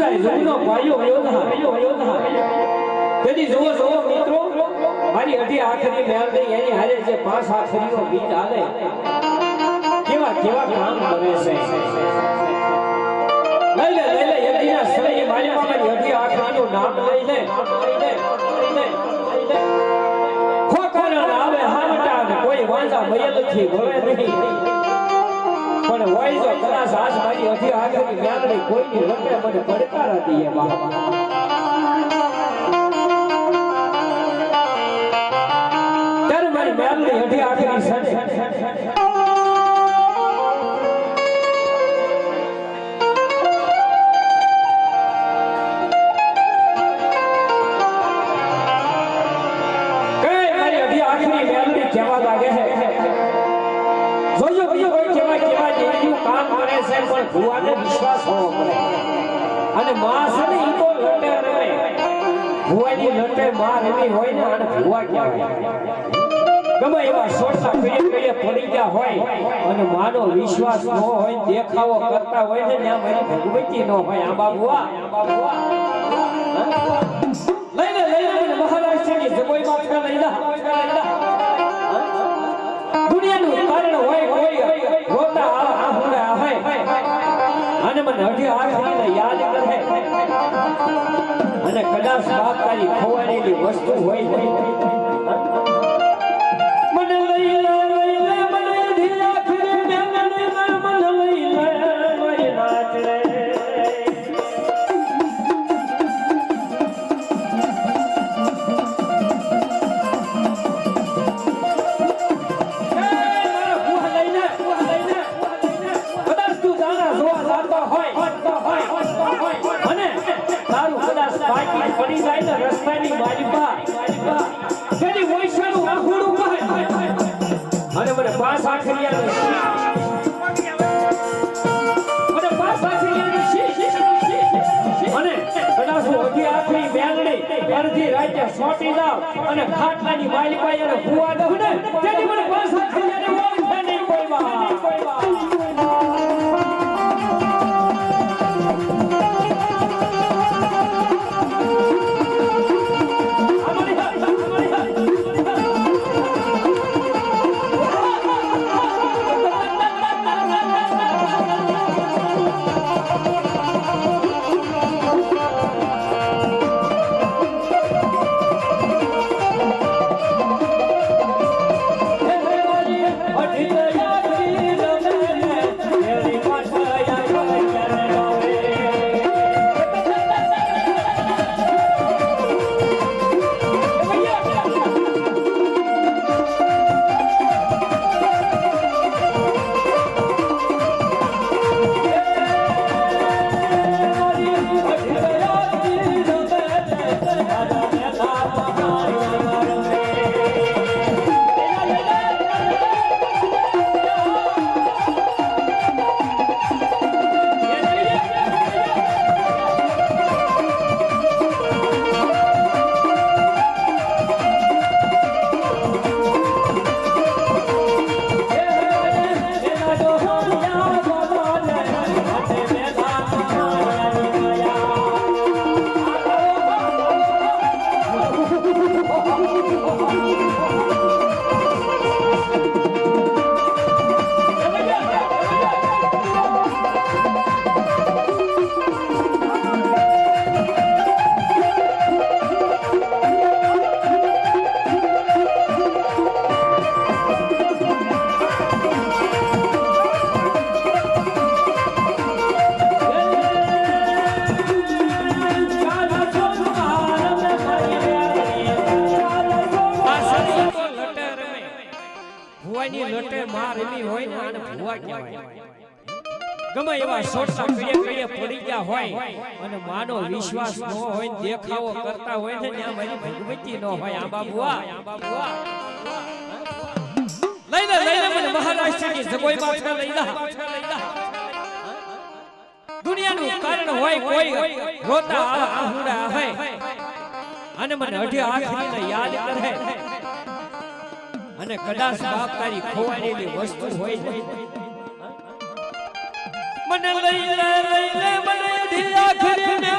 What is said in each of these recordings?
જાય જુગનો ભાઈઓ યોધા તેથી જુઓ મિત્રો મારી અઢી આખરી મેળની એની હારે જે 5 આખરીઓ ગીત હાલે કેવા કામ કરે છે લઈ લે યદિના સરે મારી અઢી આખરીનું નામ લઈ લે ખોખરણ આવે હાવટા કોઈ વાંજા મયલથી ભવે નહીં પણ હોય જો કદાચ આજ મારી અઢી આખરી મેળની કોઈની રટે મને પડકારા દીએ બાબા મેલની અઢી આખરી સને કેવા લાગે છે જોજો બીજો કોઈ કેવા જેવું કામ કરે છે પણ ભુવાને વિશ્વાસ હોવો પડે અને માં છે ને ઈ તો લટે રમે ભુવાની લટે માં રમી હોય ને અને ભુવા કહેવાય ગમે એવા સોટલા પીડે પડી ગયા હોય અને માનો વિશ્વાસ ન હોય દેખાવો કરતા હોય ને ત્યાં મારી ભગવતી ન હોય આંબા ભુવા લઈને મહારાષ્ટ્રની જગોઈ માં લઈ લા દુનિયાનું કારણ હોય કોઈ રોતા આહુડા હોય અને મને અઢી આખરીને યાદ કરે અને કદાચ બાપ તારી ખોવાડેલી વસ્તુ હોય મને લઈ લે મને અઢી આખરી મને લઈ લે મારી નાચ લે પડી જાય ને રસ્તાની માલિકા જેની વૈશાનું આખુડું કહે અને મને 5 આખરિયાની અને કદાચ હું અઢી આખરી બેંગડી અડધી રાતે સોટી જાવ અને ખાટલાની માલિકા એને ફુવા દઉં ને તેથી મને 5 આખરિયાની ઓળખે નહીં કોઈ ગમે એવા સોટલા કડીએ પડી ગયા હોય અને માનો વિશ્વાસ ન હોય દેખાવો કરતા હોય ને ત્યાં મારી ભગવતી ન હોય આંબા ભુવા લઈ લે મને મહારાષ્ટ્રની જગોઈ માં લઈ લા દુનિયાનું કારણ હોય કોઈ રોતા આહુડા હોય અને મને અઢી આખરીને યાદ કરે અને કદાચ બાપ તારી ખોવાડેલી વસ્તુ હોય મને લઈ લે મને અઢી આખરીને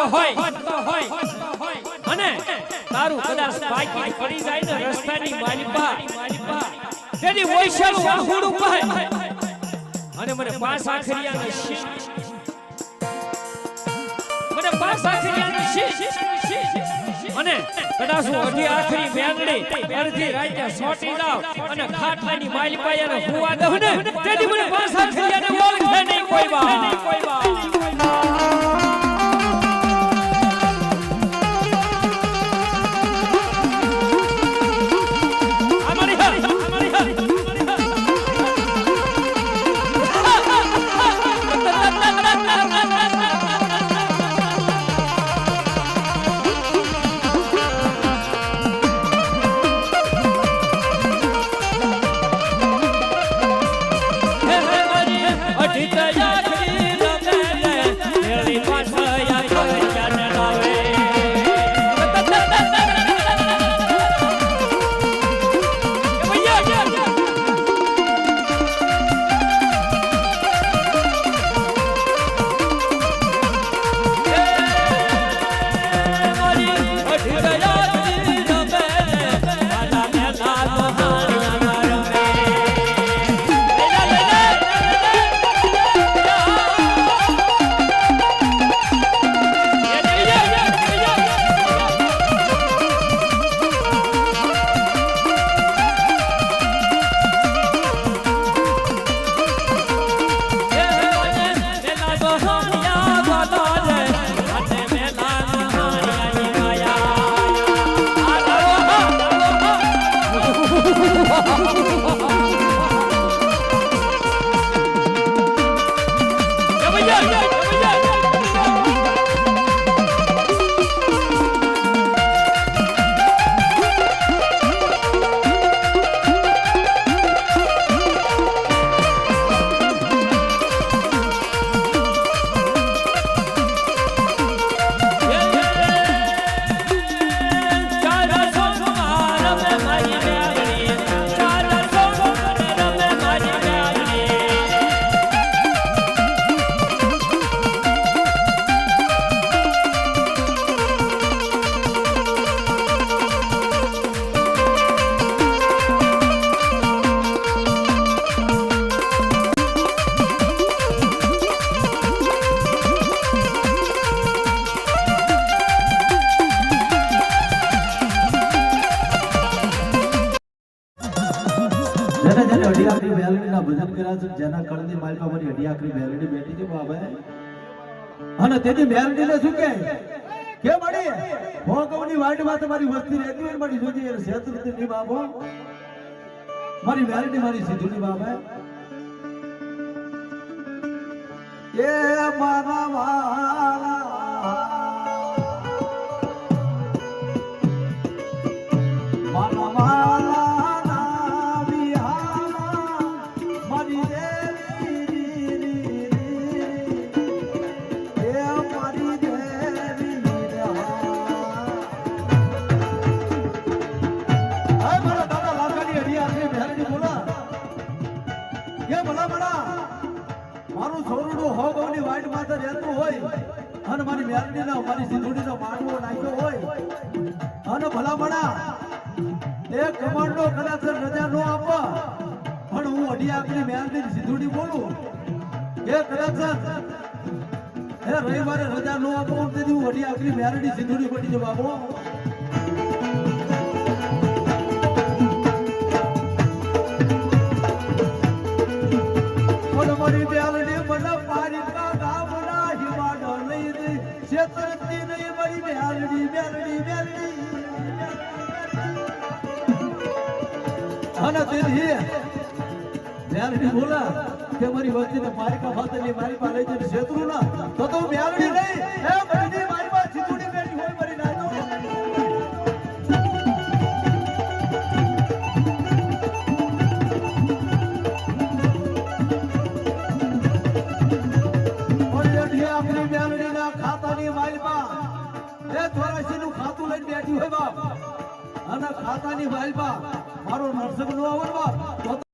હોય અને તારું કદાચ બાકી પડી જાય ને રસ્તાની માલિપા તેની વૈશાળ વાહુડું પાય અને મને પાંચ આખરિયાની શીશ મને પાંચ આખરિયાની શીશ અને કદાચ હું અઢી આખરી બેંગડી અડધી રાતે સોટી જાવ અને ખાટલાની માલિપા એને હુવા દઉં ને તેથી મને પાંચ આખરિયાને ઓળખે નહીં કોઈ વાર અઢિયાકરી મેલડીના ભજન કર્યા છે જેના કળની માલિકા મારી અઢિયાકરી મેલડી બેઠી છે બાબા અને તેથી મેલડીને શું કે મળી ભોગવની વાડમાં તમારી વસ્તી રહેતી હોય મારી જોજી એ શેત્રુથી ની બાબો મારી મેલડી મારી સીધુની બાબા એ મારા વાલા મારું છોરડું હોગવની વાઈટ માથે રહેતું હોય અને મારી મેરડીનો મારી સિંધુડીનો માંડવો નાખ્યો હોય અને ભલામણા એ કમાન્ડો કદાચ રજા ન આપે પણ હું અઢિયાકની મેરડી સિંધુડી બોલું એ કદાચ એ રવિવારે રજા ન આપો તેથી હું અઢિયાકની મેરડી સિંધુડી બની જવા બાબો મારી મેલડી મને પારિકા ગામના હિમાડો લઈ દે શેતરતી નહીં મારી મેલડી અને તેથી મેલડી બોલા કે મારી વસ્તીને પારિકા ફાતરની મારી પાસે લઈ જઈને શેતરું ના તો મેલડી નહીં એ બધી મારી પાસે ચીતુડી બેઠી હોય મારી નાનો ખાતું લઈને બેઠી હોય બાપ અને ખાતાની વાલબા મારો નરસંગ નો આવે બાપ